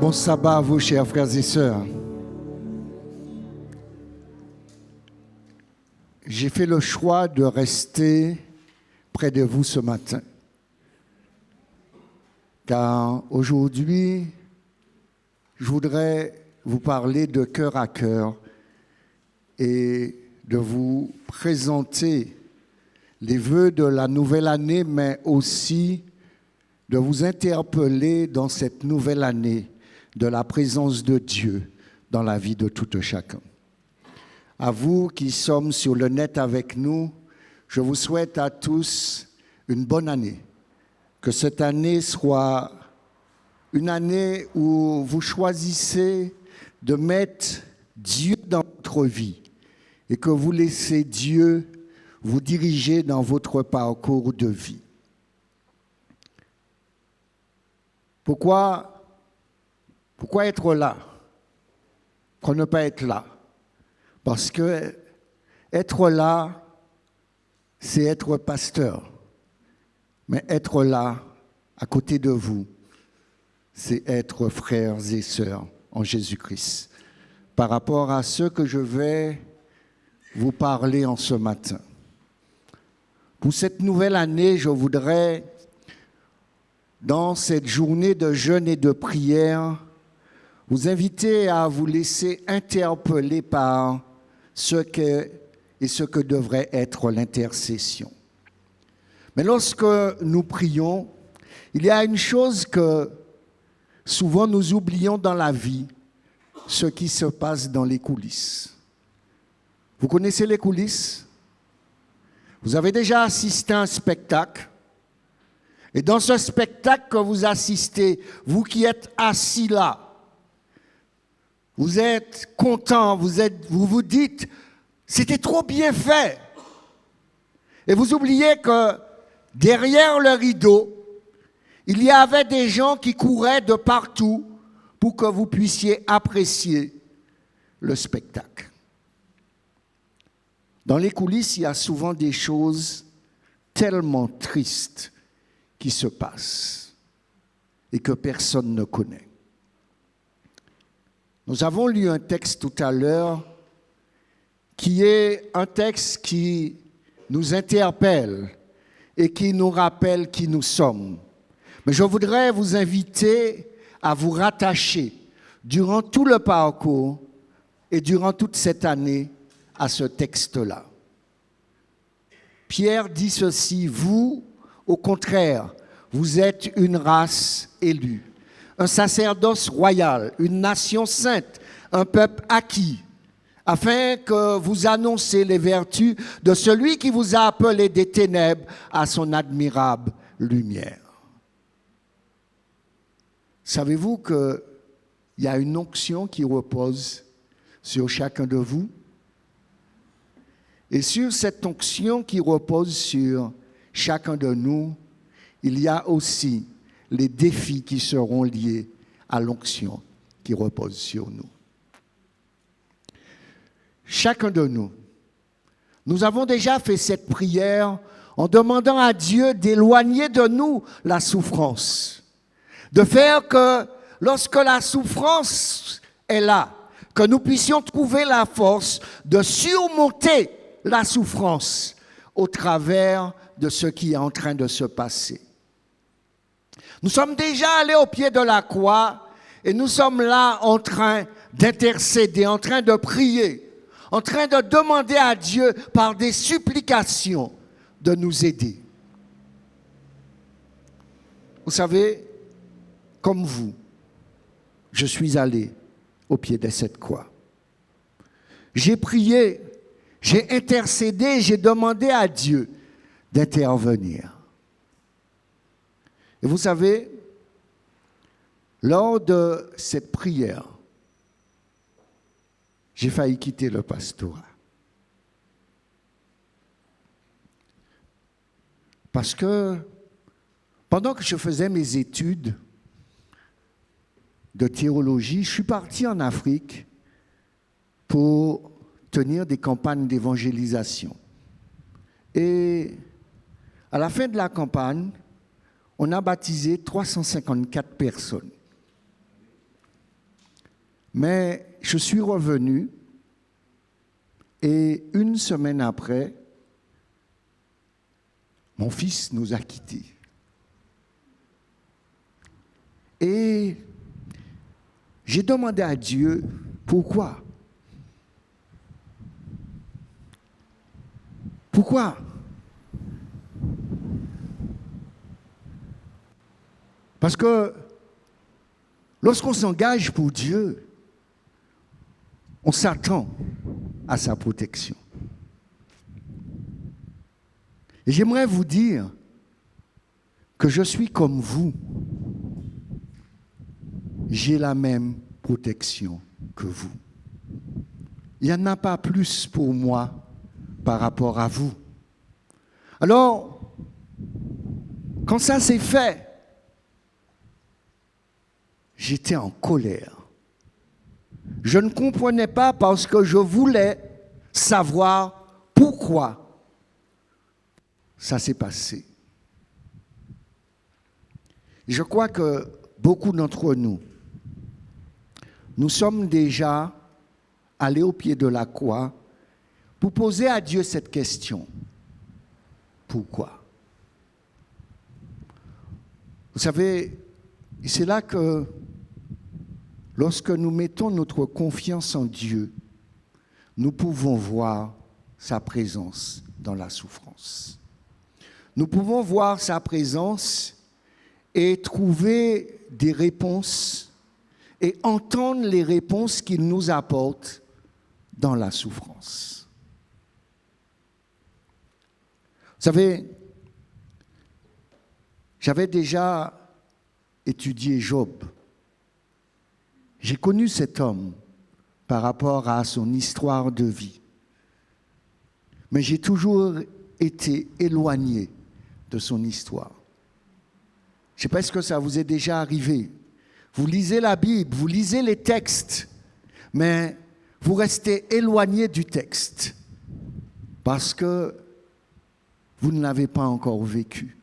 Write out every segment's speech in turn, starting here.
Bon sabbat à vous, chers frères et sœurs. J'ai fait le choix de rester près de vous ce matin. Car aujourd'hui, je voudrais vous parler de cœur à cœur et de vous présenter les vœux de la nouvelle année, mais aussi de vous interpeller dans cette nouvelle année de la présence de Dieu dans la vie de tout chacun. À vous qui sommes sur le net avec nous, je vous souhaite à tous une bonne année. Que cette année soit une année où vous choisissez de mettre Dieu dans votre vie et que vous laissez Dieu vous diriger dans votre parcours de vie. Pourquoi être là? Pourquoi ne pas être là? Parce que être là, c'est être pasteur. Mais être là, à côté de vous, c'est être frères et sœurs en Jésus-Christ. Par rapport à ce que je vais vous parler en ce matin. Pour cette nouvelle année, je voudrais, dans cette journée de jeûne et de prière, vous inviter à vous laisser interpeller par ce que devrait être l'intercession. Mais lorsque nous prions, il y a une chose que souvent nous oublions dans la vie, ce qui se passe dans les coulisses. Vous connaissez les coulisses? Vous avez déjà assisté à un spectacle. Et dans ce spectacle que vous assistez, vous qui êtes assis là, vous êtes content, vous vous dites, c'était trop bien fait. Et vous oubliez que derrière le rideau, il y avait des gens qui couraient de partout pour que vous puissiez apprécier le spectacle. Dans les coulisses, il y a souvent des choses tellement tristes qui se passent et que personne ne connaît. Nous avons lu un texte tout à l'heure qui est un texte qui nous interpelle et qui nous rappelle qui nous sommes. Mais je voudrais vous inviter à vous rattacher durant tout le parcours et durant toute cette année à ce texte-là. Pierre dit ceci, vous, au contraire, vous êtes une race élue, un sacerdoce royal, une nation sainte, un peuple acquis, afin que vous annoncez les vertus de celui qui vous a appelé des ténèbres à son admirable lumière. Savez-vous qu'il y a une onction qui repose sur chacun de vous? Et sur cette onction qui repose sur chacun de nous, il y a aussi les défis qui seront liés à l'onction qui repose sur nous. Chacun de nous, nous avons déjà fait cette prière en demandant à Dieu d'éloigner de nous la souffrance, de faire que lorsque la souffrance est là, que nous puissions trouver la force de surmonter la souffrance au travers de ce qui est en train de se passer. Nous sommes déjà allés au pied de la croix et nous sommes là en train d'intercéder, en train de prier, en train de demander à Dieu par des supplications de nous aider. Vous savez, comme vous, je suis allé au pied de cette croix. J'ai prié, j'ai intercédé, j'ai demandé à Dieu d'intervenir. Et vous savez, lors de cette prière, j'ai failli quitter le pastorat. Parce que pendant que je faisais mes études de théologie, je suis parti en Afrique pour tenir des campagnes d'évangélisation. Et à la fin de la campagne, on a baptisé 354 personnes. Mais je suis revenu et une semaine après, mon fils nous a quittés. Et j'ai demandé à Dieu pourquoi. Pourquoi? Parce que lorsqu'on s'engage pour Dieu, on s'attend à sa protection. Et j'aimerais vous dire que je suis comme vous. J'ai la même protection que vous. Il n'y en a pas plus pour moi par rapport à vous. Alors, quand ça s'est fait, j'étais en colère. Je ne comprenais pas parce que je voulais savoir pourquoi ça s'est passé. Je crois que beaucoup d'entre nous, nous sommes déjà allés au pied de la croix pour poser à Dieu cette question. Pourquoi? Vous savez, c'est là que lorsque nous mettons notre confiance en Dieu, nous pouvons voir sa présence dans la souffrance. Nous pouvons voir sa présence et trouver des réponses et entendre les réponses qu'il nous apporte dans la souffrance. Vous savez, j'avais déjà étudié Job. J'ai connu cet homme par rapport à son histoire de vie. Mais j'ai toujours été éloigné de son histoire. Je ne sais pas ce que ça vous est déjà arrivé. Vous lisez la Bible, vous lisez les textes, mais vous restez éloigné du texte parce que vous ne l'avez pas encore vécu.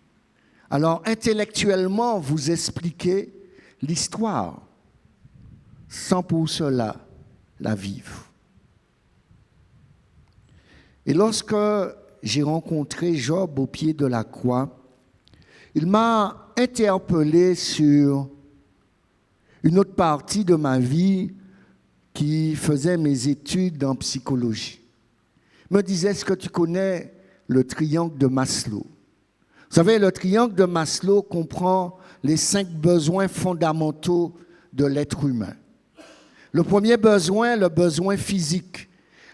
Alors, intellectuellement, vous expliquez l'histoire sans pour cela la vivre. Et lorsque j'ai rencontré Job au pied de la croix, il m'a interpellé sur une autre partie de ma vie qui faisait mes études en psychologie. Il me disait, est-ce que tu connais le triangle de Maslow? Vous savez, le triangle de Maslow comprend les 5 besoins fondamentaux de l'être humain. Le premier besoin, le besoin physique.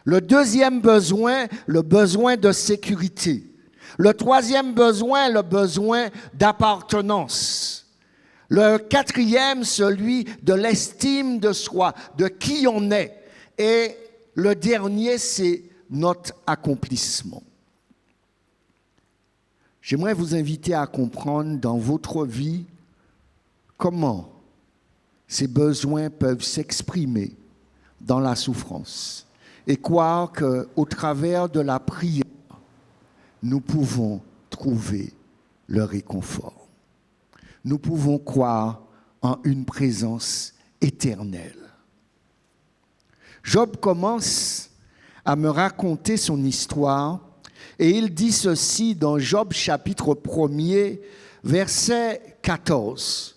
Le deuxième besoin, le besoin de sécurité. Le troisième besoin, le besoin d'appartenance. Le quatrième, celui de l'estime de soi, de qui on est. Et le dernier, c'est notre accomplissement. J'aimerais vous inviter à comprendre dans votre vie comment ces besoins peuvent s'exprimer dans la souffrance et croire qu'au travers de la prière, nous pouvons trouver le réconfort. Nous pouvons croire en une présence éternelle. Job commence à me raconter son histoire et il dit ceci dans Job chapitre 1er, verset 14.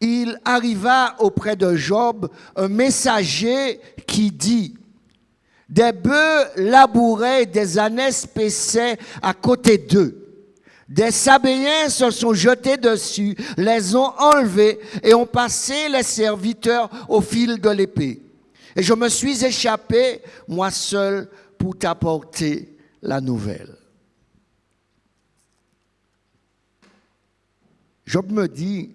Il arriva auprès de Job un messager qui dit « Des bœufs labouraient, des ânesses paissaient à côté d'eux. Des Sabéens se sont jetés dessus, les ont enlevés et ont passé les serviteurs au fil de l'épée. Et je me suis échappé, moi seul, pour t'apporter la nouvelle. » Job me dit,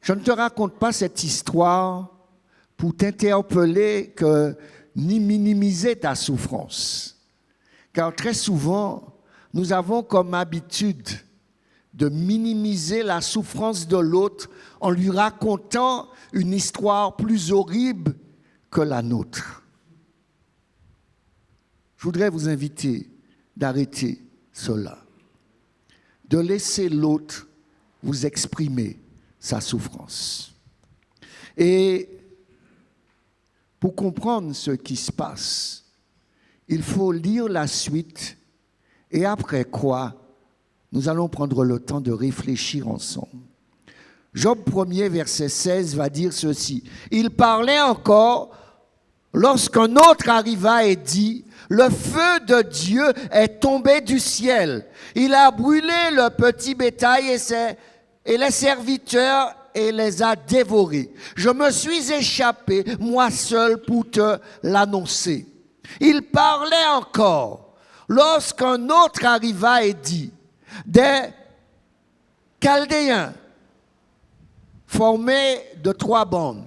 je ne te raconte pas cette histoire pour t'interpeller ni minimiser ta souffrance. Car très souvent, nous avons comme habitude de minimiser la souffrance de l'autre en lui racontant une histoire plus horrible que la nôtre. Je voudrais vous inviter d'arrêter cela, de laisser l'autre vous exprimer sa souffrance. Et Pour comprendre ce qui se passe, il faut lire la suite et après quoi, nous allons prendre le temps de réfléchir ensemble. Job 1er, verset 16 va dire ceci. Il parlait encore lorsqu'un autre arriva et dit, le feu de Dieu est tombé du ciel. Il a brûlé le petit bétail et les serviteurs et les a dévorés. Je me suis échappé, moi seul, pour te l'annoncer. Il parlait encore lorsqu'un autre arriva et dit, des Chaldéens formés de 3 bandes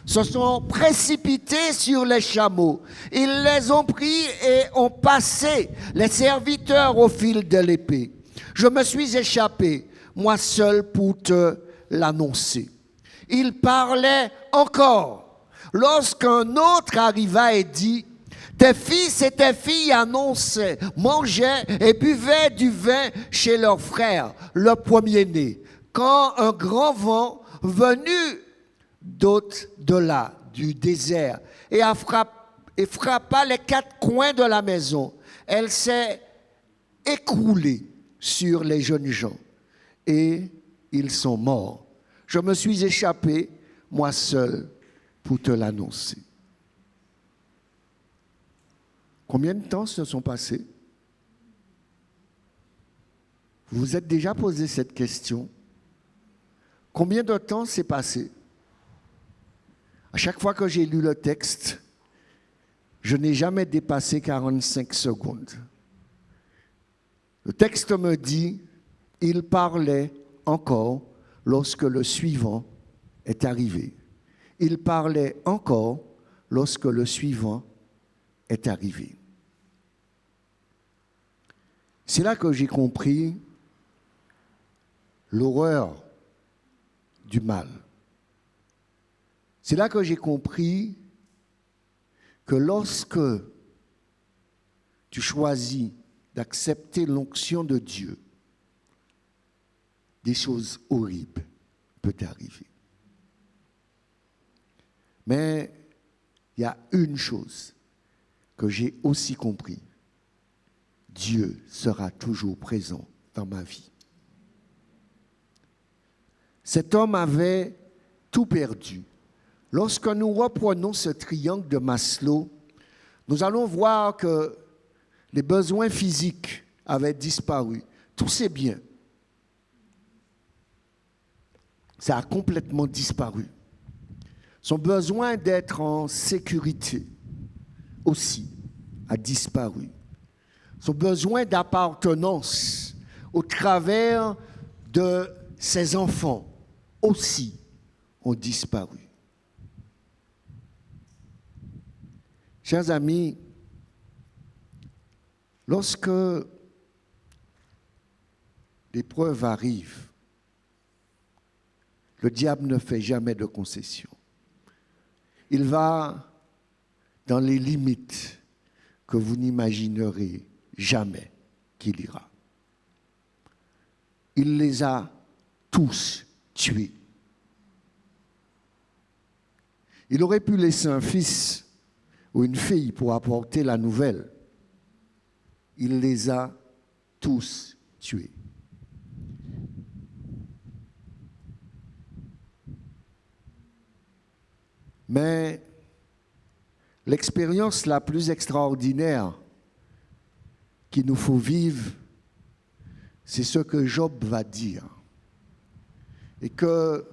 se sont précipités sur les chameaux. Ils les ont pris et ont passé les serviteurs au fil de l'épée. Je me suis échappé, moi seul, pour te l'annoncer. Il parlait encore lorsqu'un autre arriva et dit, tes fils et tes filles annonçaient, mangeaient et buvaient du vin chez leur frère, le premier-né, quand un grand vent venu d'au-delà du désert et frappa les 4 coins de la maison. Elle s'est écroulée sur les jeunes gens et ils sont morts. Je me suis échappé, moi seul, pour te l'annoncer. Combien de temps se sont passés? Vous vous êtes déjà posé cette question? Combien de temps s'est passé? À chaque fois que j'ai lu le texte, je n'ai jamais dépassé 45 secondes. Le texte me dit, il parlait encore lorsque le suivant est arrivé. Il parlait encore lorsque le suivant est arrivé. C'est là que j'ai compris l'horreur du mal. C'est là que j'ai compris que lorsque tu choisis d'accepter l'onction de Dieu, des choses horribles peuvent t'arriver. Mais il y a une chose que j'ai aussi compris. Dieu sera toujours présent dans ma vie. Cet homme avait tout perdu. Lorsque nous reprenons ce triangle de Maslow, nous allons voir que les besoins physiques avaient disparu. Tous ses biens, ça a complètement disparu. Son besoin d'être en sécurité aussi a disparu. Son besoin d'appartenance au travers de ses enfants aussi ont disparu. Chers amis, lorsque l'épreuve arrive, le diable ne fait jamais de concession. Il va dans les limites que vous n'imaginerez jamais qu'il ira. Il les a tous tués. Il aurait pu laisser un fils ou une fille pour apporter la nouvelle. Il les a tous tués. Mais l'expérience la plus extraordinaire qu'il nous faut vivre, c'est ce que Job va dire. Et que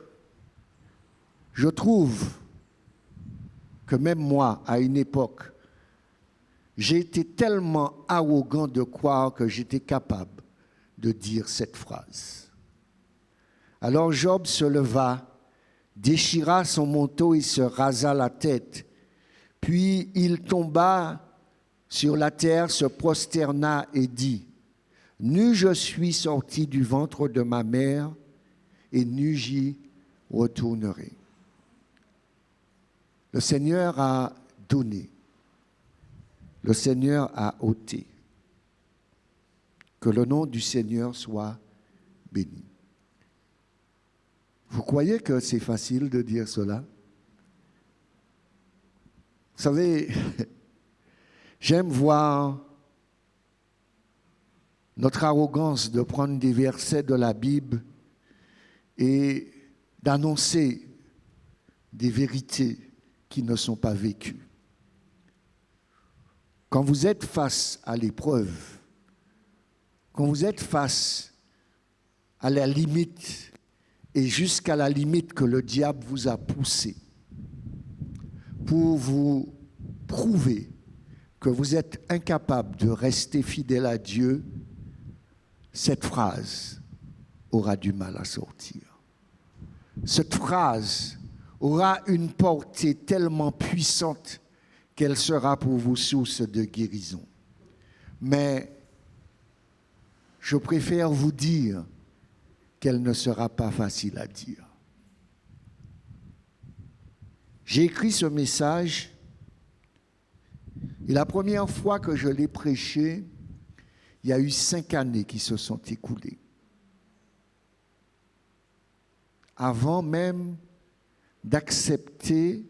je trouve que même moi, à une époque, j'ai été tellement arrogant de croire que j'étais capable de dire cette phrase. Alors Job se leva, déchira son manteau et se rasa la tête. Puis il tomba sur la terre, se prosterna et dit, « Nu je suis sorti du ventre de ma mère, et nu j'y retournerai. » Le Seigneur a donné. Le Seigneur a ôté. Que le nom du Seigneur soit béni. Vous croyez que c'est facile de dire cela? Vous savez, j'aime voir notre arrogance de prendre des versets de la Bible et d'annoncer des vérités qui ne sont pas vécues. Quand vous êtes face à l'épreuve, quand vous êtes face à la limite et jusqu'à la limite que le diable vous a poussé pour vous prouver que vous êtes incapable de rester fidèle à Dieu, cette phrase aura du mal à sortir. Cette phrase aura une portée tellement puissante qu'elle sera pour vous source de guérison. Mais je préfère vous dire qu'elle ne sera pas facile à dire. J'ai écrit ce message et la première fois que je l'ai prêché, il y a eu 5 années qui se sont écoulées. Avant même d'accepter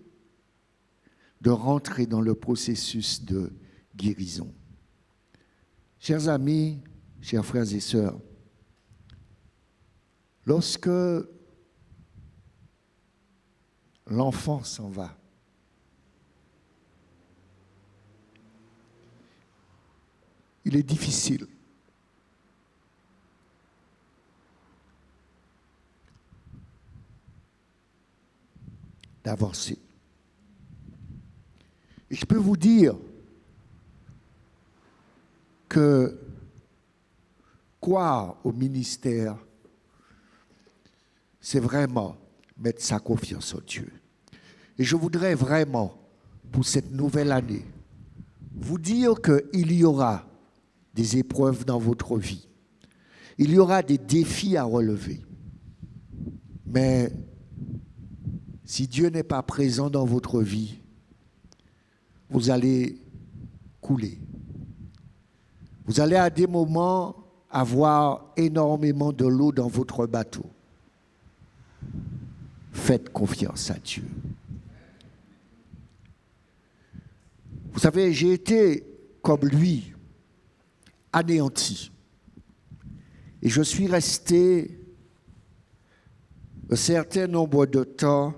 de rentrer dans le processus de guérison. Chers amis, chers frères et sœurs, lorsque l'enfant s'en va, il est difficile d'avancer. Et je peux vous dire que croire au ministère, c'est vraiment mettre sa confiance en Dieu. Et je voudrais vraiment, pour cette nouvelle année, vous dire qu'il y aura des épreuves dans votre vie. Il y aura des défis à relever. Mais si Dieu n'est pas présent dans votre vie, vous allez couler. Vous allez à des moments avoir énormément de l'eau dans votre bateau. Faites confiance à Dieu. Vous savez, j'ai été comme lui, anéanti. Et je suis resté un certain nombre de temps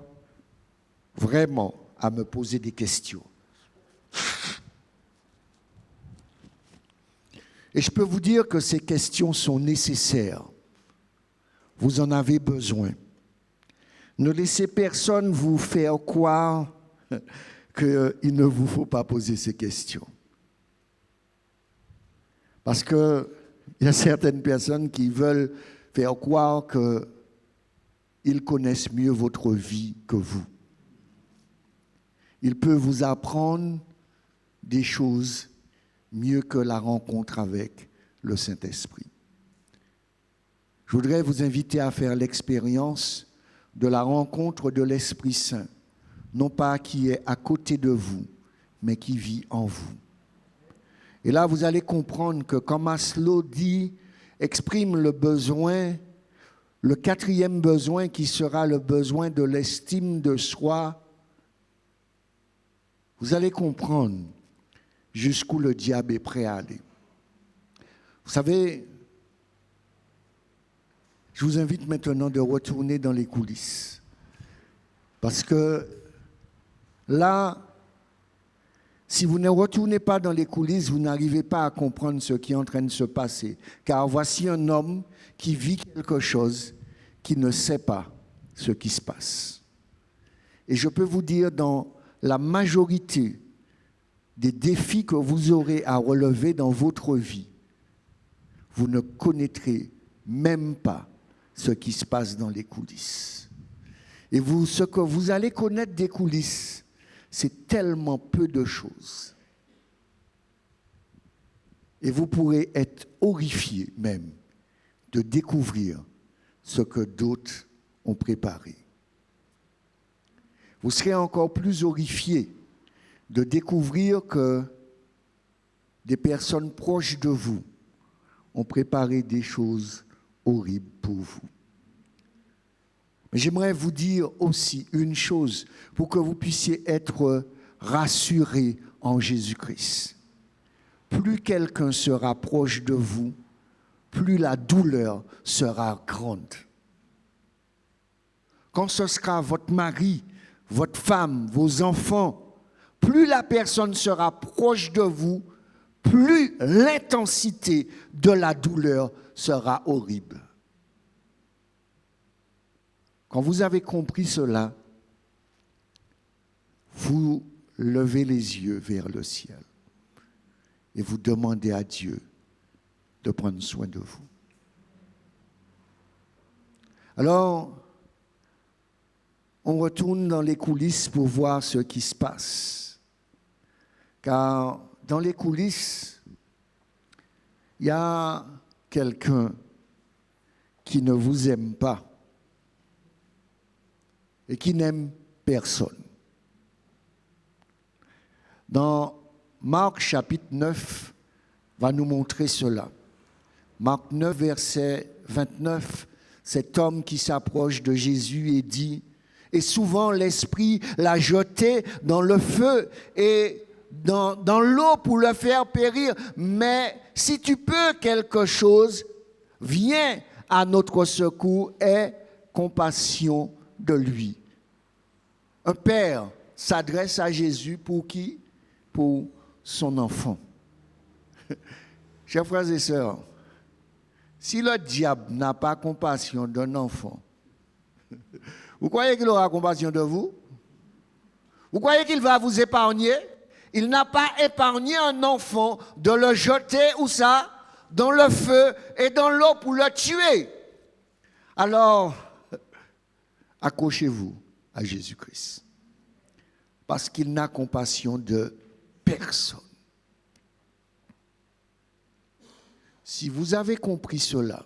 vraiment à me poser des questions. Et je peux vous dire que ces questions sont nécessaires. Vous en avez besoin. Ne laissez personne vous faire croire qu'il ne vous faut pas poser ces questions. Parce qu'il y a certaines personnes qui veulent faire croire qu'ils connaissent mieux votre vie que vous. Ils peuvent vous apprendre des choses mieux que la rencontre avec le Saint-Esprit. Je voudrais vous inviter à faire l'expérience de la rencontre de l'Esprit Saint, non pas qui est à côté de vous, mais qui vit en vous. Et là, vous allez comprendre que quand Maslow dit, exprime le besoin, le 4e besoin qui sera le besoin de l'estime de soi, vous allez comprendre jusqu'où le diable est prêt à aller. Vous savez, je vous invite maintenant de retourner dans les coulisses. Parce que là, si vous ne retournez pas dans les coulisses, vous n'arrivez pas à comprendre ce qui est en train de se passer. Car voici un homme qui vit quelque chose qui ne sait pas ce qui se passe. Et je peux vous dire, dans la majorité des défis que vous aurez à relever dans votre vie, vous ne connaîtrez même pas ce qui se passe dans les coulisses. Et ce que vous allez connaître des coulisses, c'est tellement peu de choses. Et vous pourrez être horrifié même de découvrir ce que d'autres ont préparé. Vous serez encore plus horrifié de découvrir que des personnes proches de vous ont préparé des choses horribles pour vous. Mais j'aimerais vous dire aussi une chose pour que vous puissiez être rassuré en Jésus-Christ. Plus quelqu'un se rapproche de vous, plus la douleur sera grande. Quand ce sera votre mari, votre femme, vos enfants, plus la personne sera proche de vous, plus l'intensité de la douleur sera horrible. Quand vous avez compris cela, vous levez les yeux vers le ciel et vous demandez à Dieu de prendre soin de vous. Alors, on retourne dans les coulisses pour voir ce qui se passe. Car dans les coulisses, il y a quelqu'un qui ne vous aime pas et qui n'aime personne. Dans Marc chapitre 9, va nous montrer cela. Marc 9, verset 29, cet homme qui s'approche de Jésus et dit, et souvent l'Esprit l'a jeté dans le feu et dans l'eau pour le faire périr, mais si tu peux quelque chose, viens à notre secours, aie compassion de lui. Un père s'adresse à Jésus pour qui? Pour son enfant. Chers frères et sœurs, si le diable n'a pas compassion d'un enfant, vous croyez qu'il aura compassion de vous? Vous croyez qu'il va vous épargner? Il n'a pas épargné un enfant de le jeter, où ça? Dans le feu et dans l'eau pour le tuer. Alors, accrochez-vous à Jésus-Christ. Parce qu'il n'a compassion de personne. Si vous avez compris cela,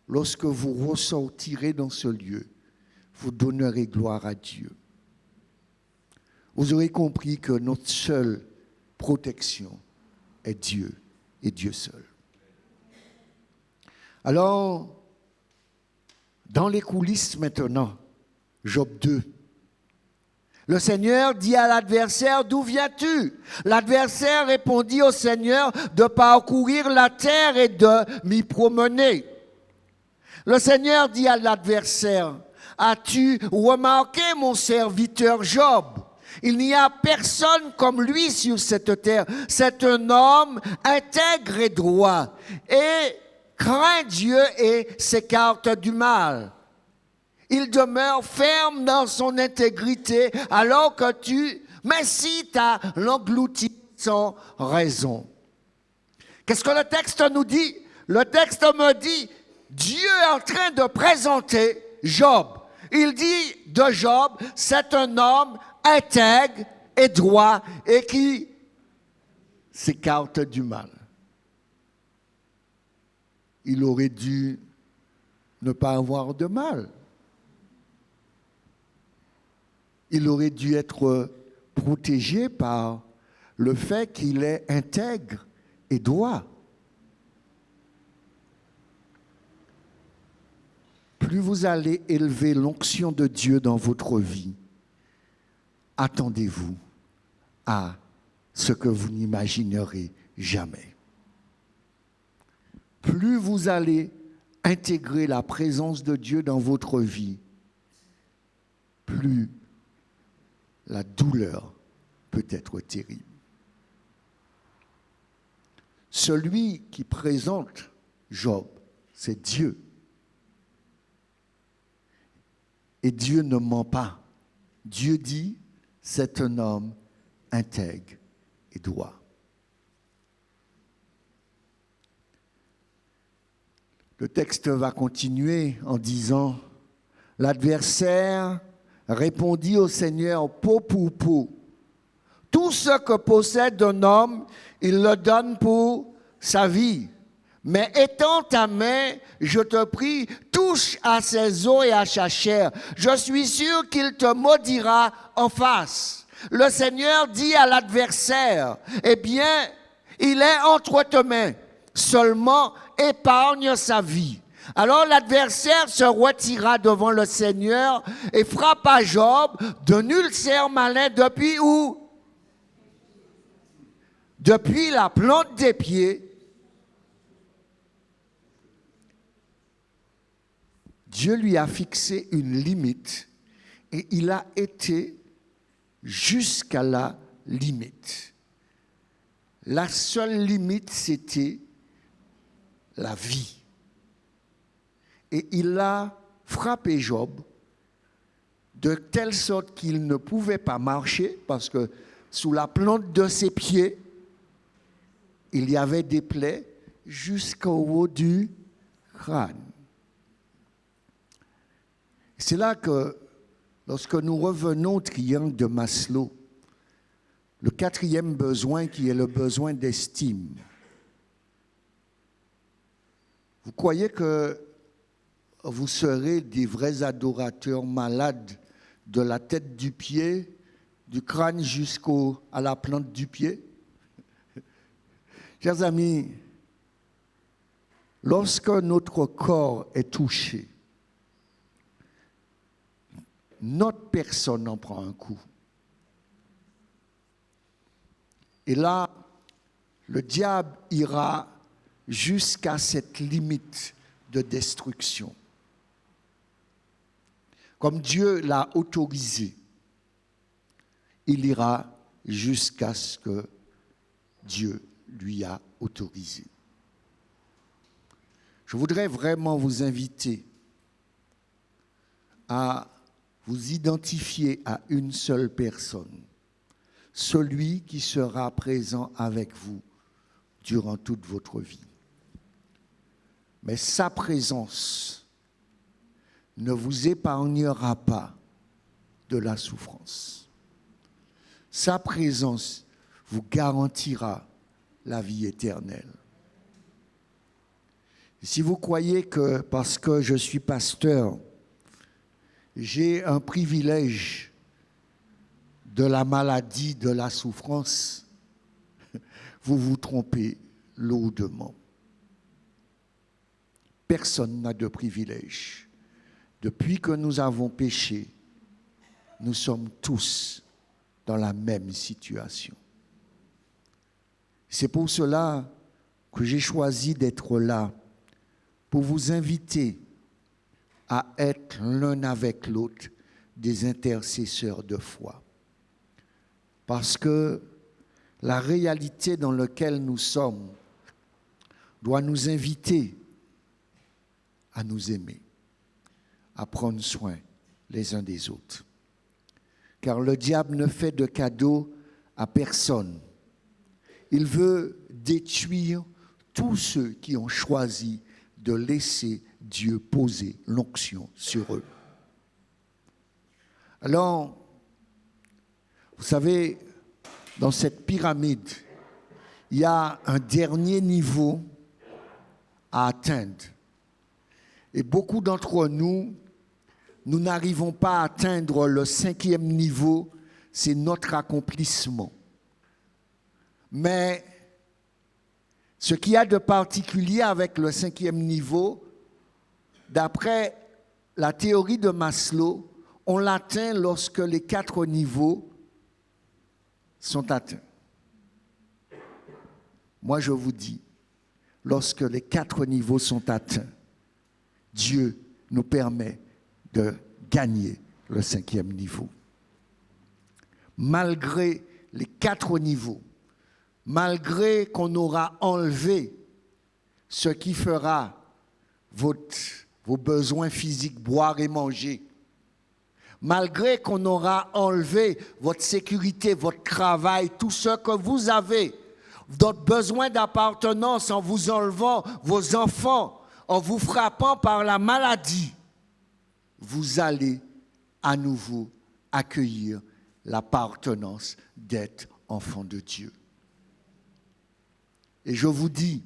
lorsque vous ressortirez dans ce lieu, vous donnerez gloire à Dieu. Vous aurez compris que notre seule protection est Dieu et Dieu seul. Alors, dans les coulisses maintenant, Job 2, le Seigneur dit à l'adversaire, d'où viens-tu? L'adversaire répondit au Seigneur de parcourir la terre et de m'y promener. Le Seigneur dit à l'adversaire, as-tu remarqué mon serviteur Job? Il n'y a personne comme lui sur cette terre. C'est un homme intègre et droit et craint Dieu et s'écarte du mal. Il demeure ferme dans son intégrité alors que tu m'incites à l'engloutir sans raison. Qu'est-ce que le texte nous dit? Le texte me dit, Dieu est en train de présenter Job. Il dit de Job, c'est un homme intègre et droit et qui s'écarte du mal. Il aurait dû ne pas avoir de mal. Il aurait dû être protégé par le fait qu'il est intègre et droit. Plus vous allez élever l'onction de Dieu dans votre vie, attendez-vous à ce que vous n'imaginerez jamais. Plus vous allez intégrer la présence de Dieu dans votre vie, plus la douleur peut être terrible. Celui qui présente Job, c'est Dieu. Et Dieu ne ment pas. Dieu dit, c'est un homme intègre et droit. Le texte va continuer en disant, l'adversaire répondit au Seigneur peau pour peau. Tout ce que possède un homme, il le donne pour sa vie. Mais étends ta main, je te prie, touche à ses os et à sa chair. Je suis sûr qu'il te maudira en face. Le Seigneur dit à l'adversaire, eh bien, il est entre tes mains, seulement épargne sa vie. Alors l'adversaire se retira devant le Seigneur et frappa Job d'un ulcère malin depuis où? depuis la plante des pieds, Dieu lui a fixé une limite et il a été jusqu'à la limite. La seule limite, c'était la vie. Et il a frappé Job de telle sorte qu'il ne pouvait pas marcher parce que sous la plante de ses pieds, il y avait des plaies jusqu'au haut du crâne. C'est là que, lorsque nous revenons au triangle de Maslow, le quatrième besoin qui est le besoin d'estime, vous croyez que vous serez des vrais adorateurs malades de la tête du pied, du crâne jusqu'à la plante du pied? Chers amis, lorsque notre corps est touché, notre personne en prend un coup. Et là, le diable ira jusqu'à cette limite de destruction. Comme Dieu l'a autorisé, il ira jusqu'à ce que Dieu lui a autorisé. Je voudrais vraiment vous inviter à vous identifier à une seule personne, celui qui sera présent avec vous durant toute votre vie. Mais sa présence ne vous épargnera pas de la souffrance. Sa présence vous garantira la vie éternelle. Si vous croyez que parce que je suis pasteur, j'ai un privilège de la maladie, de la souffrance, vous vous trompez lourdement. Personne n'a de privilège. Depuis que nous avons péché, nous sommes tous dans la même situation. C'est pour cela que j'ai choisi d'être là, pour vous inviter à être l'un avec l'autre des intercesseurs de foi. Parce que la réalité dans laquelle nous sommes doit nous inviter à nous aimer, à prendre soin les uns des autres. Car le diable ne fait de cadeau à personne. Il veut détruire tous ceux qui ont choisi de laisser Dieu poser l'onction sur eux. Alors, vous savez, dans cette pyramide, il y a un dernier niveau à atteindre. Et beaucoup d'entre nous, nous n'arrivons pas à atteindre le 5e niveau, c'est notre accomplissement. Mais ce qu'il y a de particulier avec le 5e niveau, d'après la théorie de Maslow, on l'atteint lorsque les 4 niveaux sont atteints. Moi, je vous dis, lorsque les 4 niveaux sont atteints, Dieu nous permet de gagner le 5e niveau. Malgré les 4 niveaux, malgré qu'on aura enlevé ce qui fera vos besoins physiques, boire et manger, malgré qu'on aura enlevé votre sécurité, votre travail, tout ce que vous avez, votre besoin d'appartenance en vous enlevant vos enfants, en vous frappant par la maladie, vous allez à nouveau accueillir l'appartenance d'être enfant de Dieu. Et je vous dis,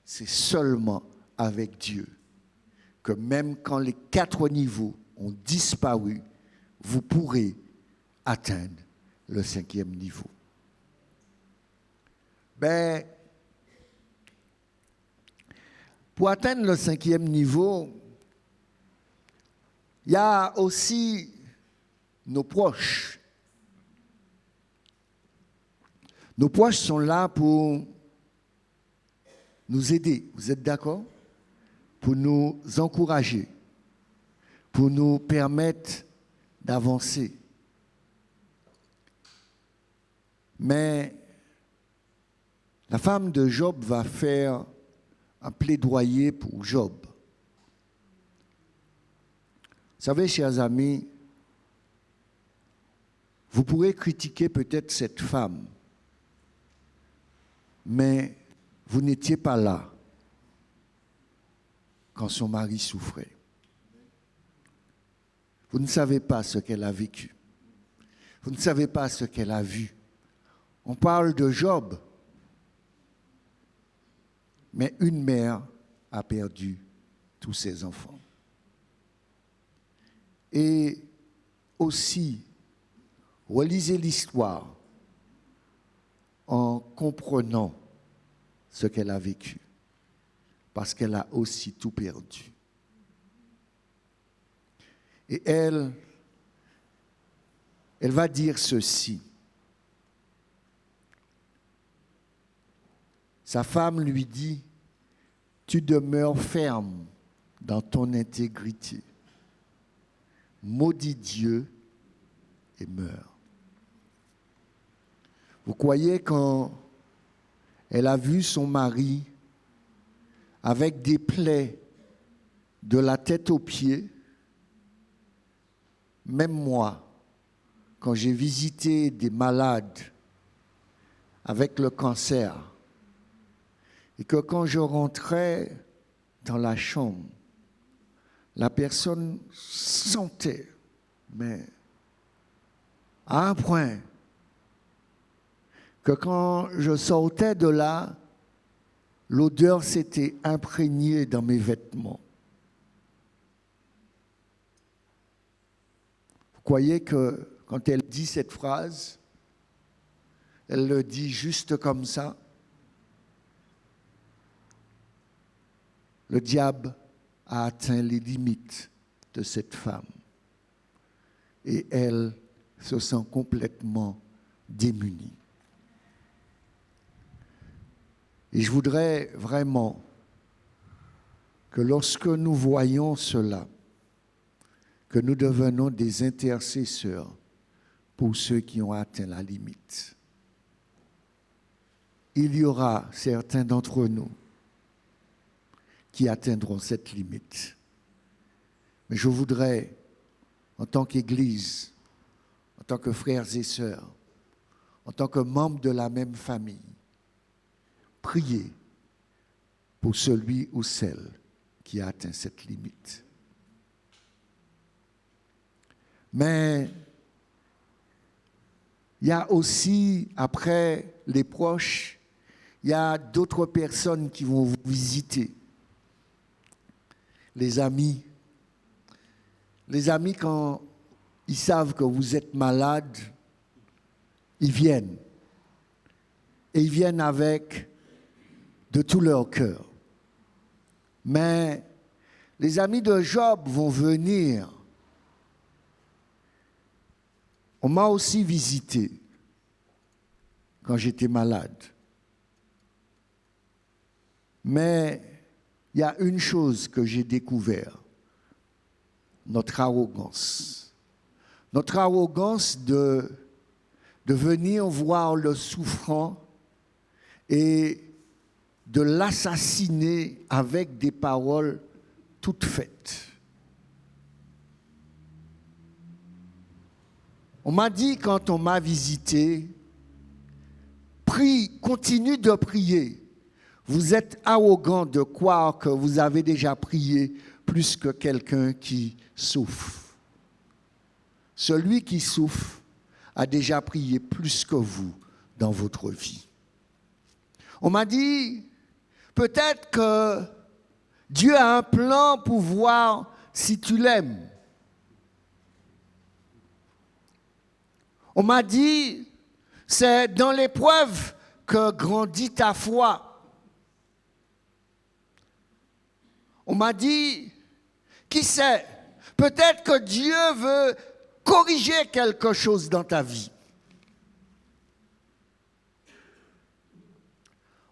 c'est seulement avec Dieu que même quand les 4 niveaux ont disparu, vous pourrez atteindre le 5e niveau. Pour atteindre le 5e niveau, il y a aussi nos proches. Nos proches sont là pour nous aider. Vous êtes d'accord? Pour nous encourager, pour nous permettre d'avancer. Mais la femme de Job va faire un plaidoyer pour Job. Vous savez, chers amis, vous pourrez critiquer peut-être cette femme, mais vous n'étiez pas là quand son mari souffrait. Vous ne savez pas ce qu'elle a vécu. Vous ne savez pas ce qu'elle a vu. On parle de Job, mais une mère a perdu tous ses enfants. Et aussi, relisez l'histoire en comprenant ce qu'elle a vécu, parce qu'elle a aussi tout perdu. Et elle va dire ceci. Sa femme lui dit, tu demeures ferme dans ton intégrité. Maudis Dieu et meurs. Vous croyez quand elle a vu son mari avec des plaies de la tête aux pieds, même moi, quand j'ai visité des malades avec le cancer, et que quand je rentrais dans la chambre, la personne sentait, mais à un point, que quand je sortais de là, l'odeur s'était imprégnée dans mes vêtements. Vous croyez que quand elle dit cette phrase, elle le dit juste comme ça? Le diable a atteint les limites de cette femme. Et elle se sent complètement démunie. Et je voudrais vraiment que lorsque nous voyons cela, que nous devenons des intercesseurs pour ceux qui ont atteint la limite. Il y aura certains d'entre nous qui atteindront cette limite. Mais je voudrais, en tant qu'Église, en tant que frères et sœurs, en tant que membres de la même famille, prier pour celui ou celle qui a atteint cette limite. Mais il y a aussi, après les proches, il y a d'autres personnes qui vont vous visiter. Les amis, quand ils savent que vous êtes malade, ils viennent. Et ils viennent avec de tout leur cœur. Mais les amis de Job vont venir. On m'a aussi visité quand j'étais malade. Mais il y a une chose que j'ai découvert, notre arrogance. Notre arrogance de venir voir le souffrant et de l'assassiner avec des paroles toutes faites. On m'a dit quand on m'a visité, prie, continue de prier. Vous êtes arrogant de croire que vous avez déjà prié plus que quelqu'un qui souffre. Celui qui souffre a déjà prié plus que vous dans votre vie. On m'a dit, peut-être que Dieu a un plan pour voir si tu l'aimes. On m'a dit, c'est dans l'épreuve que grandit ta foi. On m'a dit, qui sait, peut-être que Dieu veut corriger quelque chose dans ta vie.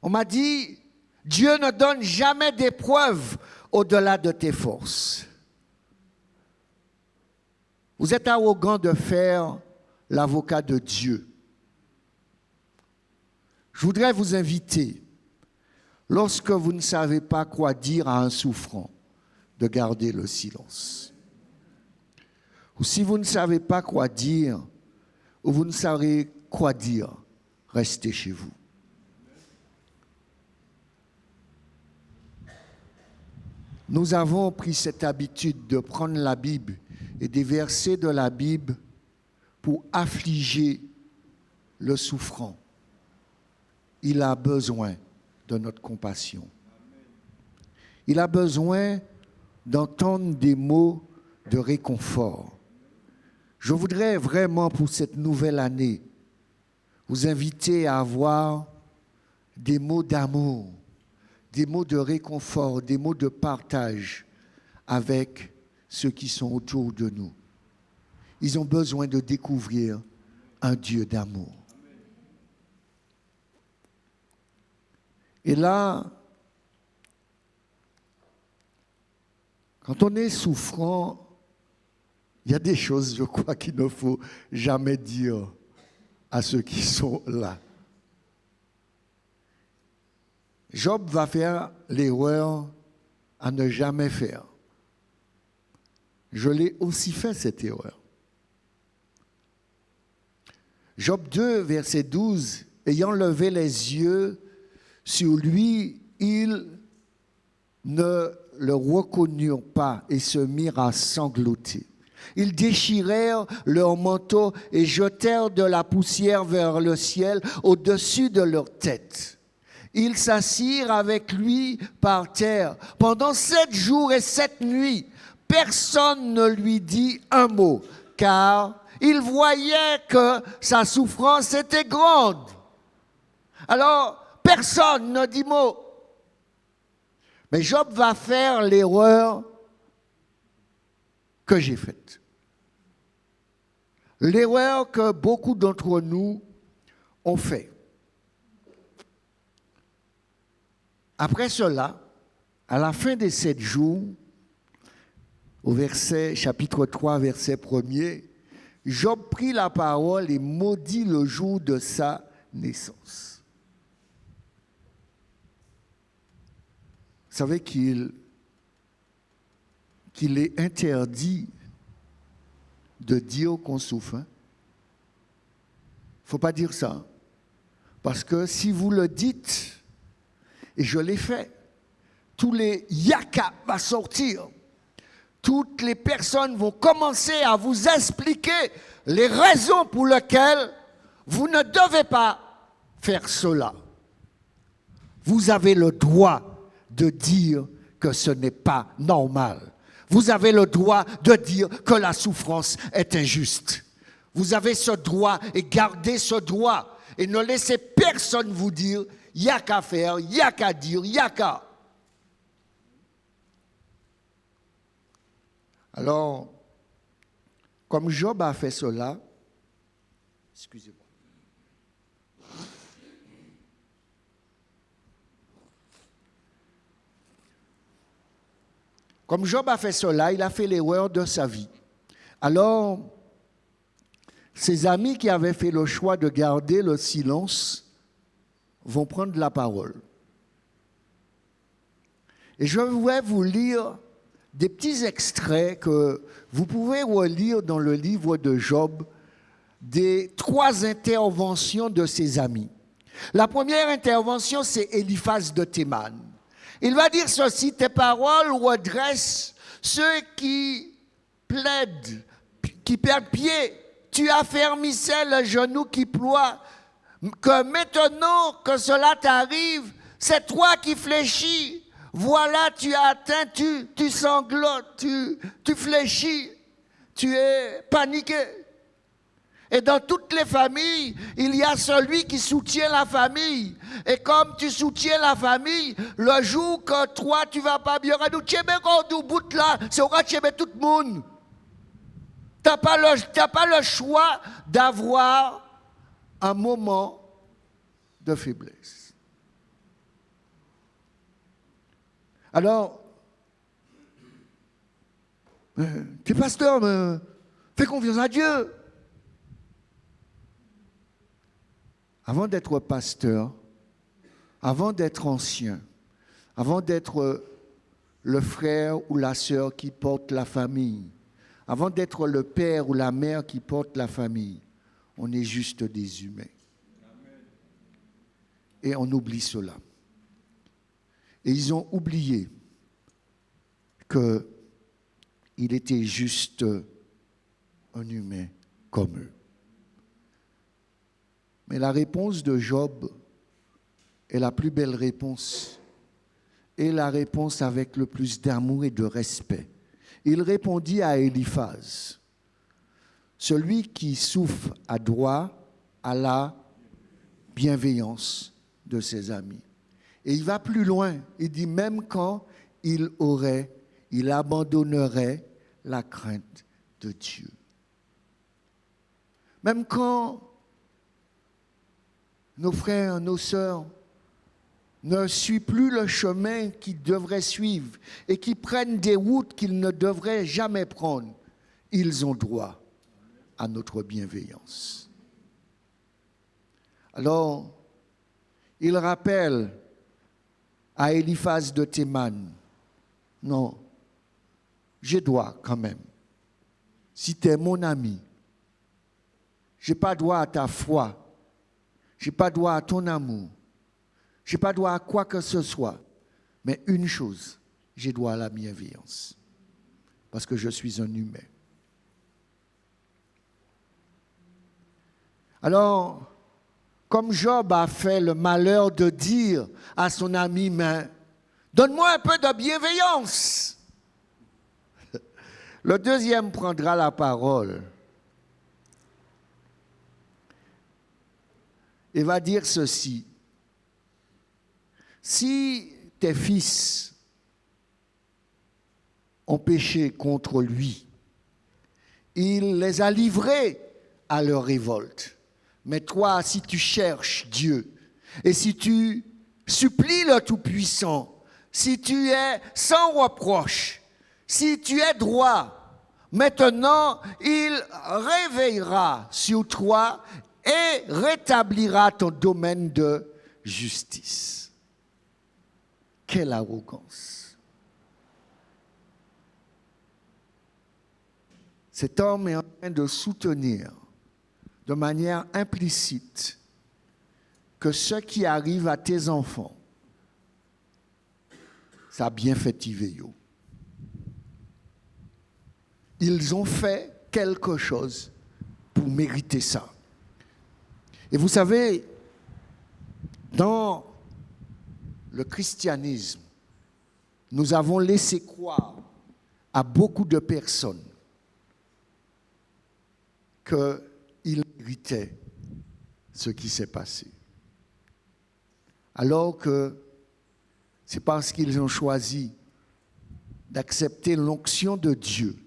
On m'a dit, Dieu ne donne jamais d'épreuve au-delà de tes forces. Vous êtes arrogant de faire l'avocat de Dieu. Je voudrais vous inviter, lorsque vous ne savez pas quoi dire à un souffrant, de garder le silence. Ou si vous ne savez pas quoi dire, ou vous ne savez quoi dire, restez chez vous. Nous avons pris cette habitude de prendre la Bible et des versets de la Bible pour affliger le souffrant. Il a besoin de notre compassion. Il a besoin d'entendre des mots de réconfort. Je voudrais vraiment pour cette nouvelle année vous inviter à avoir des mots d'amour, des mots de réconfort, des mots de partage avec ceux qui sont autour de nous. Ils ont besoin de découvrir un Dieu d'amour. Et là, quand on est souffrant, il y a des choses, je crois, qu'il ne faut jamais dire à ceux qui sont là. Job va faire l'erreur à ne jamais faire. Je l'ai aussi fait, cette erreur. Job 2, verset 12, ayant levé les yeux sur lui, ils ne le reconnurent pas et se mirent à sangloter. Ils déchirèrent leur manteau et jetèrent de la poussière vers le ciel au-dessus de leur tête. Ils s'assirent avec lui par terre. Pendant 7 jours et 7 nuits, personne ne lui dit un mot, car il voyait que sa souffrance était grande. Alors, personne ne dit mot. Mais Job va faire l'erreur que j'ai faite. L'erreur que beaucoup d'entre nous ont fait. Après cela, à la fin des 7 jours, au chapitre 3, verset 1er, Job prit la parole et maudit le jour de sa naissance. Vous savez qu'il est interdit de dire qu'on souffre. Il ne faut pas dire ça. Parce que si vous le dites, et je l'ai fait, tous les yaka vont sortir. Toutes les personnes vont commencer à vous expliquer les raisons pour lesquelles vous ne devez pas faire cela. Vous avez le droit de dire que ce n'est pas normal. Vous avez le droit de dire que la souffrance est injuste. Vous avez ce droit et gardez ce droit. Et ne laissez personne vous dire, il n'y a qu'à faire, il n'y a qu'à dire, il n'y a qu'à. Alors, comme Job a fait cela, excusez-moi. Comme Job a fait cela, il a fait l'erreur de sa vie. Alors, ses amis qui avaient fait le choix de garder le silence vont prendre la parole. Et je vais vous lire des petits extraits que vous pouvez relire dans le livre de Job, des 3 interventions de ses amis. La première intervention, c'est Eliphaz de Théman. Il va dire ceci, tes paroles redressent ceux qui plaident, qui perdent pied. Tu affermissais le genou qui ploie. Que maintenant que cela t'arrive, c'est toi qui fléchis. Voilà, tu as atteint, tu sanglotes, tu fléchis, tu es paniqué. Et dans toutes les familles, il y a celui qui soutient la famille. Et comme tu soutiens la famille, le jour que toi, tu ne vas pas bien, tu es tout le monde. Tu n'as pas le choix d'avoir un moment de faiblesse. Alors, tu es pasteur, mais fais confiance à Dieu. Avant d'être pasteur, avant d'être ancien, avant d'être le frère ou la sœur qui porte la famille, avant d'être le père ou la mère qui porte la famille, on est juste des humains. Et on oublie cela. Et ils ont oublié qu'il était juste un humain comme eux. Mais la réponse de Job est la plus belle réponse et la réponse avec le plus d'amour et de respect. Il répondit à Éliphaz, celui qui souffle à droit à la bienveillance de ses amis. Et il va plus loin, il dit même quand il abandonnerait la crainte de Dieu. Même quand nos frères, nos sœurs ne suivent plus le chemin qu'ils devraient suivre et qui prennent des routes qu'ils ne devraient jamais prendre, ils ont droit à notre bienveillance. Alors, il rappelle à Éliphaz de Théman, non, je dois quand même, si tu es mon ami, je n'ai pas droit à ta foi, je n'ai pas droit à ton amour, je n'ai pas droit à quoi que ce soit, mais une chose, j'ai droit à la bienveillance, parce que je suis un humain. Alors, comme Job a fait le malheur de dire à son ami, mais donne-moi un peu de bienveillance. Le deuxième prendra la parole et va dire ceci. Si tes fils ont péché contre lui, il les a livrés à leur révolte. Mais toi, si tu cherches Dieu et si tu supplies le Tout-Puissant, si tu es sans reproche, si tu es droit, maintenant il réveillera sur toi et rétablira ton domaine de justice. Quelle arrogance! Cet homme est en train de soutenir de manière implicite que ce qui arrive à tes enfants, ça a bien fait Tiveyo. Ils ont fait quelque chose pour mériter ça. Et vous savez, dans le christianisme, nous avons laissé croire à beaucoup de personnes qu'ils méritaient ce qui s'est passé. Alors que c'est parce qu'ils ont choisi d'accepter l'onction de Dieu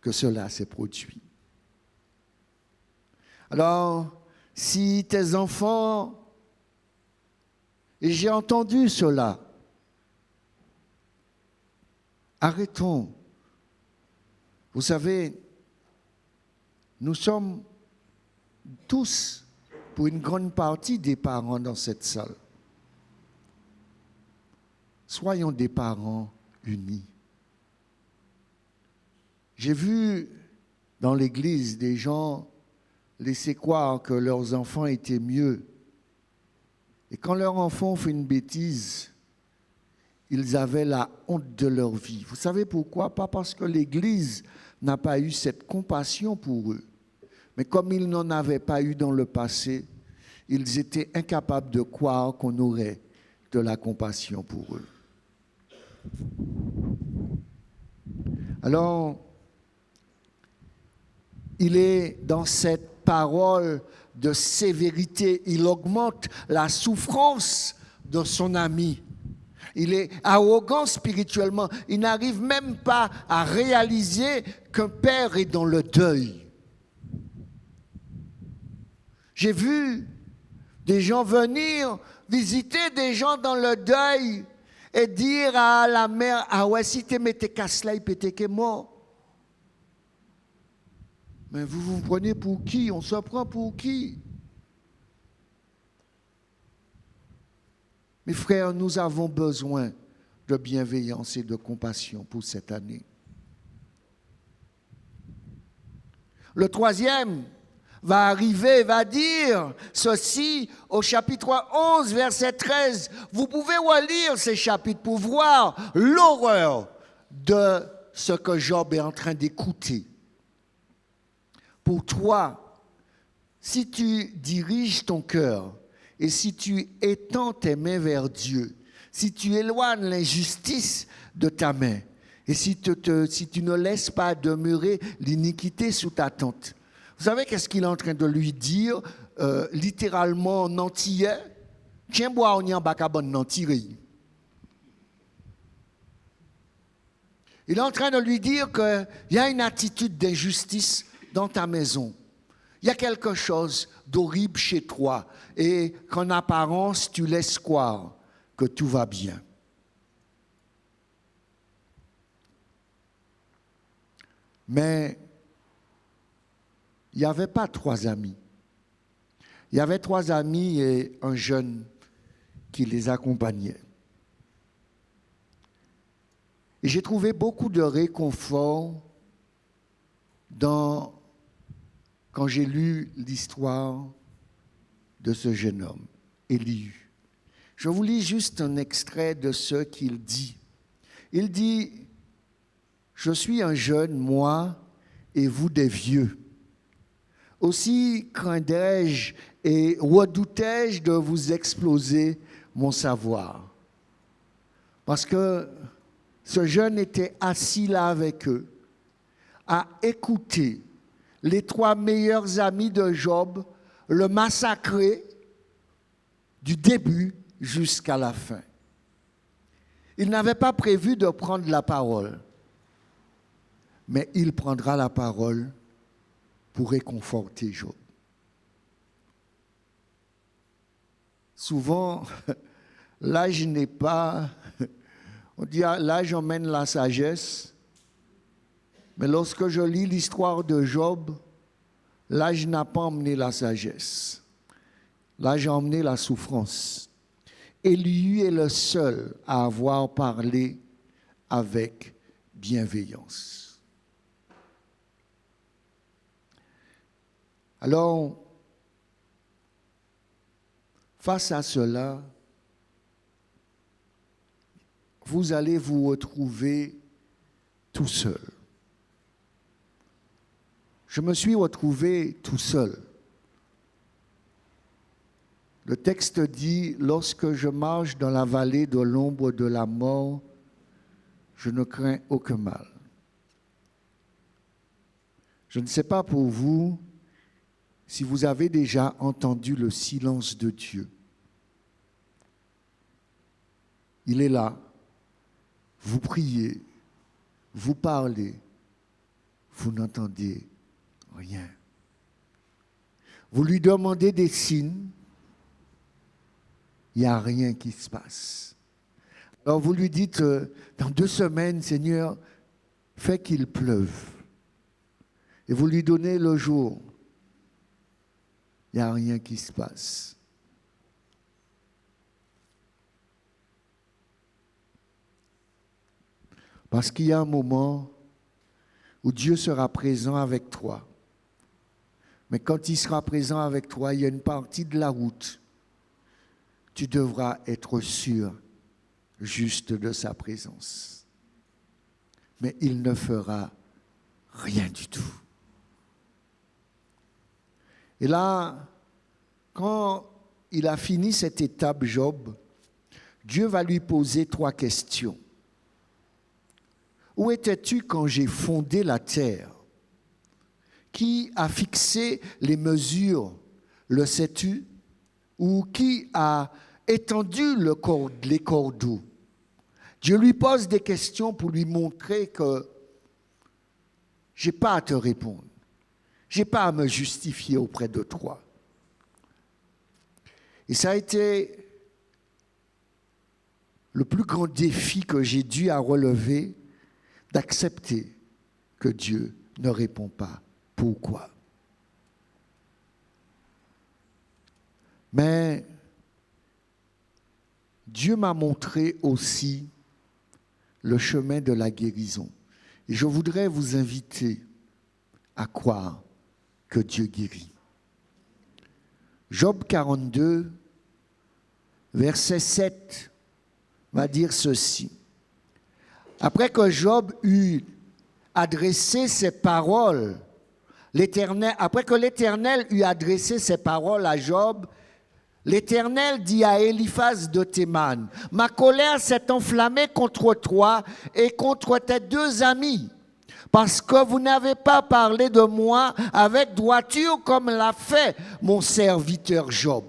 que cela s'est produit. Alors, si tes enfants, et j'ai entendu cela, arrêtons. Vous savez, nous sommes tous, pour une grande partie, des parents dans cette salle. Soyons des parents unis. J'ai vu dans l'église des gens laisser croire que leurs enfants étaient mieux. Et quand leurs enfants font une bêtise, ils avaient la honte de leur vie. Vous savez pourquoi? Pas parce que l'église n'a pas eu cette compassion pour eux. Mais comme ils n'en avaient pas eu dans le passé, ils étaient incapables de croire qu'on aurait de la compassion pour eux. Alors, il est dans cette parole de sévérité, il augmente la souffrance de son ami. Il est arrogant spirituellement. Il n'arrive même pas à réaliser qu'un père est dans le deuil. J'ai vu des gens venir visiter des gens dans le deuil et dire à la mère, ah ouais, si tu mets tes casses là, il peut être mort. Mais vous vous prenez pour qui? On se prend pour qui? Mes frères, nous avons besoin de bienveillance et de compassion pour cette année. Le troisième va arriver, va dire ceci au chapitre 11, verset 13. Vous pouvez relire ces chapitres pour voir l'horreur de ce que Job est en train d'écouter. Pour toi, si tu diriges ton cœur et si tu étends tes mains vers Dieu, si tu éloignes l'injustice de ta main et si tu ne laisses pas demeurer l'iniquité sous ta tente, vous savez qu'est-ce qu'il est en train de lui dire, littéralement en antillais? Tiens, bois, on y en bacabon, non, tiré. Il est en train de lui dire qu'il y a une attitude d'injustice dans ta maison. Il y a quelque chose d'horrible chez toi et qu'en apparence, tu laisses croire que tout va bien. Mais il n'y avait pas 3 amis. Il y avait 3 amis et un jeune qui les accompagnait. Et j'ai trouvé beaucoup de réconfort quand j'ai lu l'histoire de ce jeune homme, Élihu. Je vous lis juste un extrait de ce qu'il dit. Il dit, « Je suis un jeune, moi, et vous des vieux. Aussi craindrais-je et redoutais-je de vous exploser mon savoir. » Parce que ce jeune était assis là avec eux, à écouter les 3 meilleurs amis de Job le massacrer du début jusqu'à la fin. Il n'avait pas prévu de prendre la parole, mais il prendra la parole pour réconforter Job. Souvent, l'âge n'est pas... On dit l'âge emmène la sagesse, mais lorsque je lis l'histoire de Job, l'âge n'a pas emmené la sagesse. L'âge a emmené la souffrance. Élihu est le seul à avoir parlé avec bienveillance. Alors, face à cela, vous allez vous retrouver tout seul. Je me suis retrouvé tout seul. Le texte dit, « Lorsque je marche dans la vallée de l'ombre de la mort, je ne crains aucun mal. » Je ne sais pas pour vous si vous avez déjà entendu le silence de Dieu. Il est là. Vous priez, vous parlez, vous n'entendez rien. Vous lui demandez des signes, il n'y a rien qui se passe. Alors vous lui dites, dans 2 semaines, Seigneur, fais qu'il pleuve. Et vous lui donnez le jour, il n'y a rien qui se passe. Parce qu'il y a un moment où Dieu sera présent avec toi. Mais quand il sera présent avec toi, il y a une partie de la route. Tu devras être sûr juste de sa présence. Mais il ne fera rien du tout. Et là, quand il a fini cette étape, Job, Dieu va lui poser 3 questions. Où étais-tu quand j'ai fondé la terre? Qui a fixé les mesures? Le sais-tu? Ou qui a étendu les cordeaux? Dieu lui pose des questions pour lui montrer que je n'ai pas à te répondre. Je n'ai pas à me justifier auprès de toi. Et ça a été le plus grand défi que j'ai dû à relever, d'accepter que Dieu ne répond pas. Pourquoi? Mais Dieu m'a montré aussi le chemin de la guérison. Et je voudrais vous inviter à croire que Dieu guérit. Job 42, verset 7, va dire ceci. Après que Job eut adressé ses paroles, après que l'Éternel eut adressé ses paroles à Job, l'Éternel dit à Eliphaz de Théman, « Ma colère s'est enflammée contre toi et contre tes deux amis, parce que vous n'avez pas parlé de moi avec droiture comme l'a fait mon serviteur Job.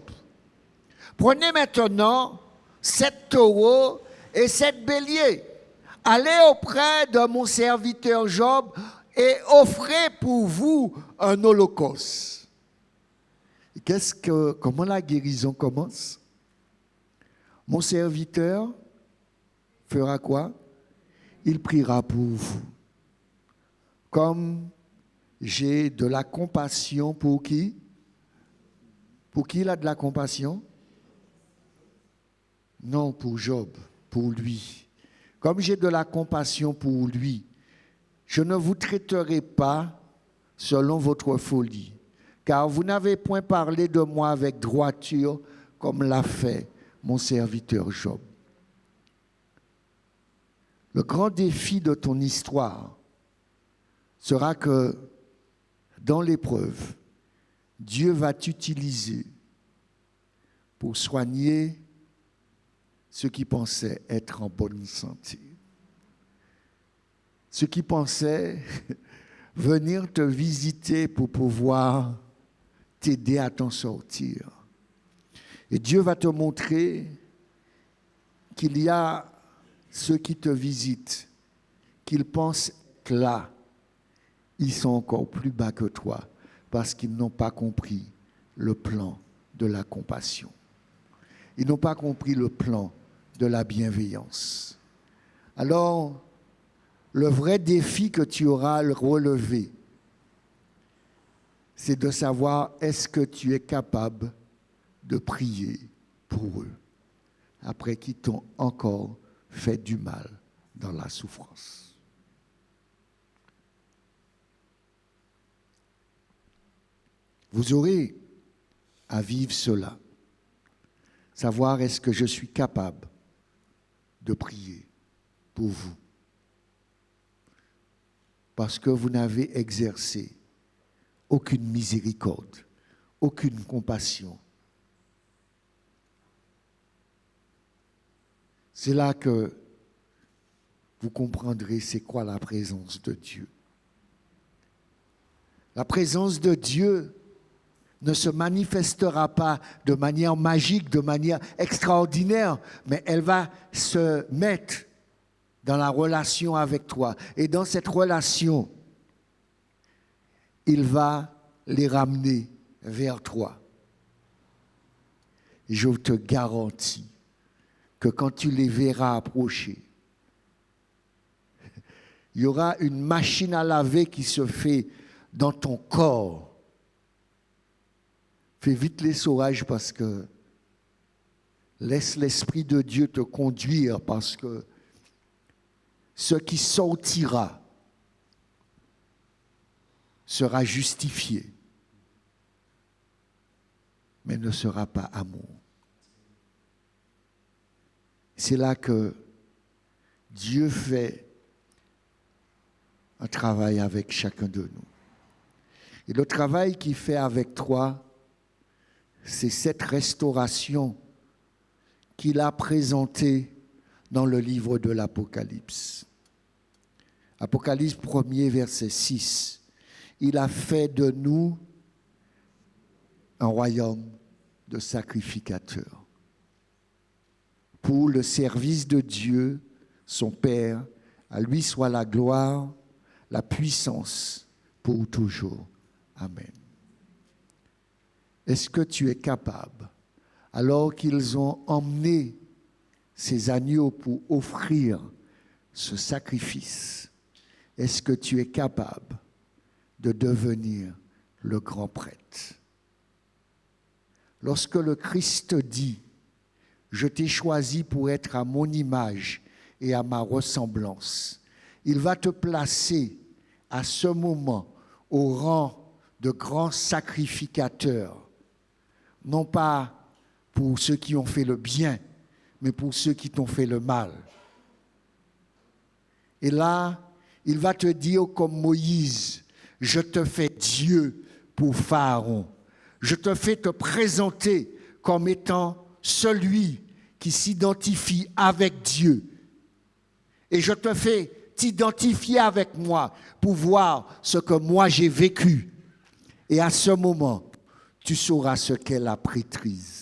Prenez maintenant 7 taureaux et 7 béliers. Allez auprès de mon serviteur Job et offrez pour vous un holocauste. » Comment la guérison commence? Mon serviteur fera quoi? Il priera pour vous. Comme j'ai de la compassion pour qui? Pour qui il a de la compassion? Non, pour Job, pour lui. Comme j'ai de la compassion pour lui, je ne vous traiterai pas selon votre folie, car vous n'avez point parlé de moi avec droiture comme l'a fait mon serviteur Job. Le grand défi de ton histoire sera que dans l'épreuve, Dieu va t'utiliser pour soigner ceux qui pensaient être en bonne santé. Ceux qui pensaient venir te visiter pour pouvoir t'aider à t'en sortir. Et Dieu va te montrer qu'il y a ceux qui te visitent, qu'ils pensent être là, ils sont encore plus bas que toi parce qu'ils n'ont pas compris le plan de la compassion. Ils n'ont pas compris le plan de la bienveillance. Alors, le vrai défi que tu auras à relever, c'est de savoir est-ce que tu es capable de prier pour eux après qu'ils t'ont encore fait du mal dans la souffrance. Vous aurez à vivre cela, savoir est-ce que je suis capable de prier pour vous parce que vous n'avez exercé aucune miséricorde, aucune compassion. C'est là que vous comprendrez c'est quoi la présence de Dieu. La présence de Dieu ne se manifestera pas de manière magique, de manière extraordinaire, mais elle va se mettre dans la relation avec toi. Et dans cette relation, il va les ramener vers toi. Et je te garantis que quand tu les verras approcher, il y aura une machine à laver qui se fait dans ton corps. Fais vite l'essorage parce que laisse l'Esprit de Dieu te conduire parce que ce qui sortira sera justifié, mais ne sera pas amour. C'est là que Dieu fait un travail avec chacun de nous. Et le travail qu'il fait avec toi, c'est cette restauration qu'il a présentée dans le livre de l'Apocalypse. Apocalypse 1er, verset 6. Il a fait de nous un royaume de sacrificateurs pour le service de Dieu, son Père. À lui soit la gloire, la puissance pour toujours. Amen. Est-ce que tu es capable, alors qu'ils ont emmené ces agneaux pour offrir ce sacrifice, est-ce que tu es capable de devenir le grand prêtre? Lorsque le Christ dit « Je t'ai choisi pour être à mon image et à ma ressemblance », il va te placer à ce moment au rang de grand sacrificateur, non pas pour ceux qui ont fait le bien, mais pour ceux qui t'ont fait le mal. Et là, il va te dire comme Moïse, je te fais Dieu pour Pharaon. Je te fais te présenter comme étant celui qui s'identifie avec Dieu. Et je te fais t'identifier avec moi pour voir ce que moi j'ai vécu. Et à ce moment, tu sauras ce qu'est la prêtrise.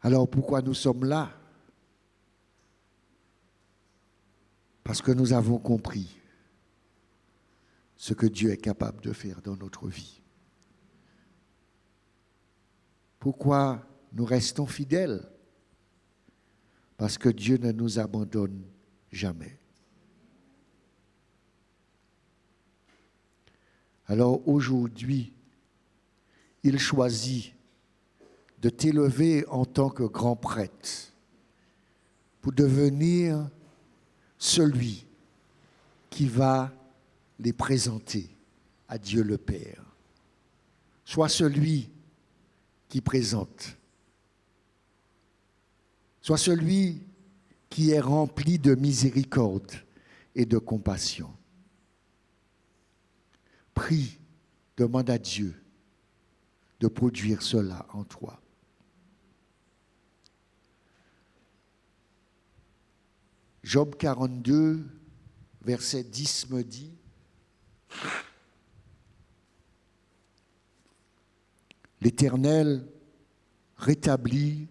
Alors pourquoi nous sommes là? Parce que nous avons compris ce que Dieu est capable de faire dans notre vie. Pourquoi nous restons fidèles? Parce que Dieu ne nous abandonne jamais. Alors aujourd'hui, il choisit de t'élever en tant que grand prêtre pour devenir celui qui va les présenter à Dieu le Père. Sois celui qui présente. Sois celui qui est rempli de miséricorde et de compassion. Prie, demande à Dieu de produire cela en toi. Job 42, verset 10 me dit, l'Éternel rétablit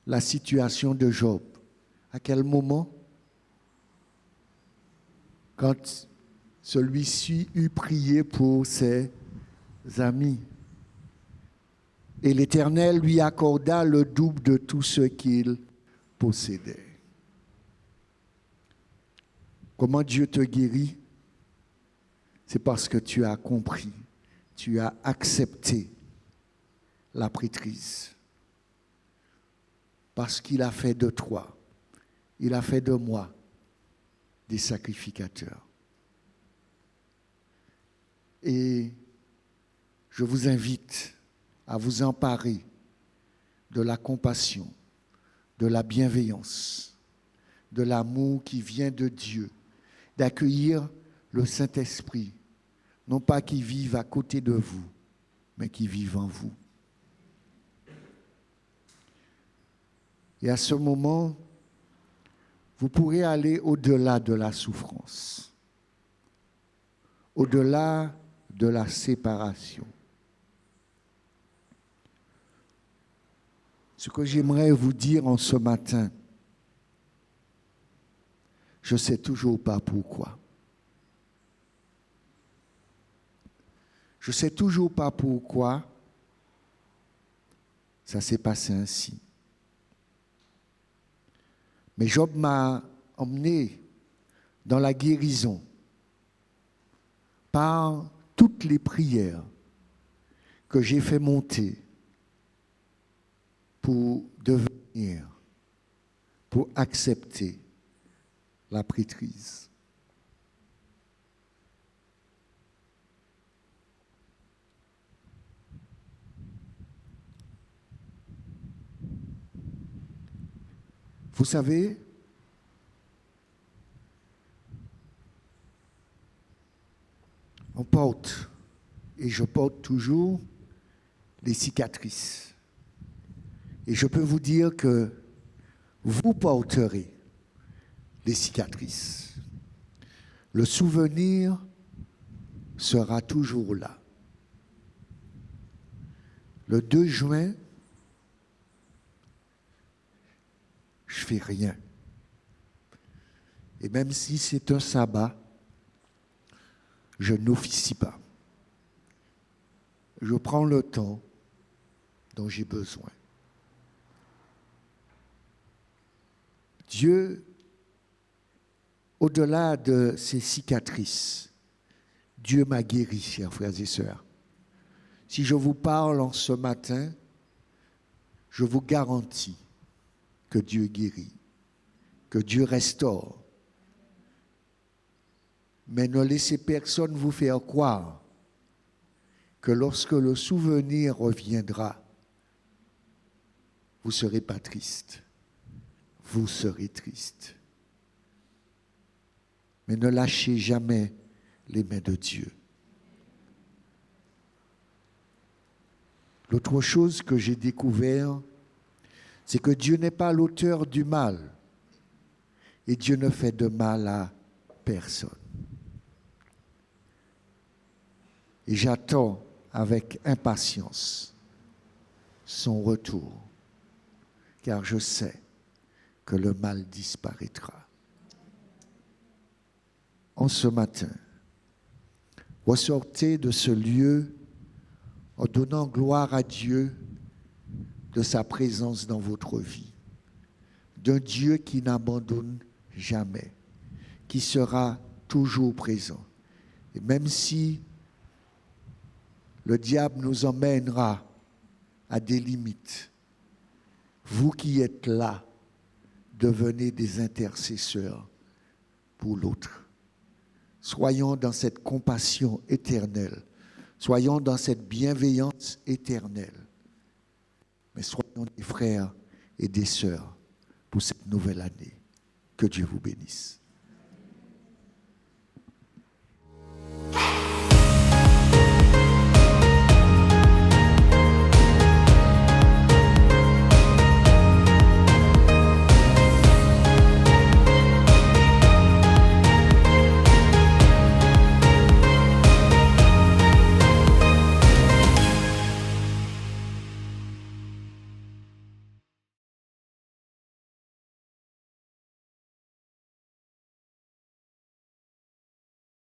la situation de Job. À quel moment? Quand celui-ci eut prié pour ses amis. Et l'Éternel lui accorda le double de tout ce qu'il possédait. Comment Dieu te guérit? C'est parce que tu as compris, tu as accepté la prêtrise. Parce qu'il a fait de toi, il a fait de moi des sacrificateurs. Et je vous invite à vous emparer de la compassion, de la bienveillance, de l'amour qui vient de Dieu, d'accueillir le Saint-Esprit, non pas qui vive à côté de vous, mais qui vive en vous. Et à ce moment, vous pourrez aller au-delà de la souffrance, au-delà de la séparation. Ce que j'aimerais vous dire en ce matin, je ne sais toujours pas pourquoi. Je ne sais toujours pas pourquoi ça s'est passé ainsi. Mais Job m'a emmené dans la guérison par toutes les prières que j'ai fait monter pour devenir, pour accepter la prêtrise. Vous savez, on porte, et je porte toujours, les cicatrices. Et je peux vous dire que vous porterez les cicatrices. Le souvenir sera toujours là. Le 2 juin, je fais rien. Et même si c'est un sabbat, je n'officie pas. Je prends le temps dont j'ai besoin. Dieu, au-delà de ses cicatrices, Dieu m'a guéri, chers frères et sœurs. Si je vous parle en ce matin, je vous garantis que Dieu guérit, que Dieu restaure. Mais ne laissez personne vous faire croire que lorsque le souvenir reviendra, vous ne serez pas triste. Vous serez triste. Mais ne lâchez jamais les mains de Dieu. L'autre chose que j'ai découvert, c'est que Dieu n'est pas l'auteur du mal. Et Dieu ne fait de mal à personne. Et j'attends avec impatience son retour, car je sais que le mal disparaîtra. En ce matin, ressortez de ce lieu en donnant gloire à Dieu de sa présence dans votre vie, d'un Dieu qui n'abandonne jamais, qui sera toujours présent. Et même si le diable nous emmènera à des limites, vous qui êtes là, devenez des intercesseurs pour l'autre. Soyons dans cette compassion éternelle. Soyons dans cette bienveillance éternelle. Mais soyons des frères et des sœurs pour cette nouvelle année. Que Dieu vous bénisse.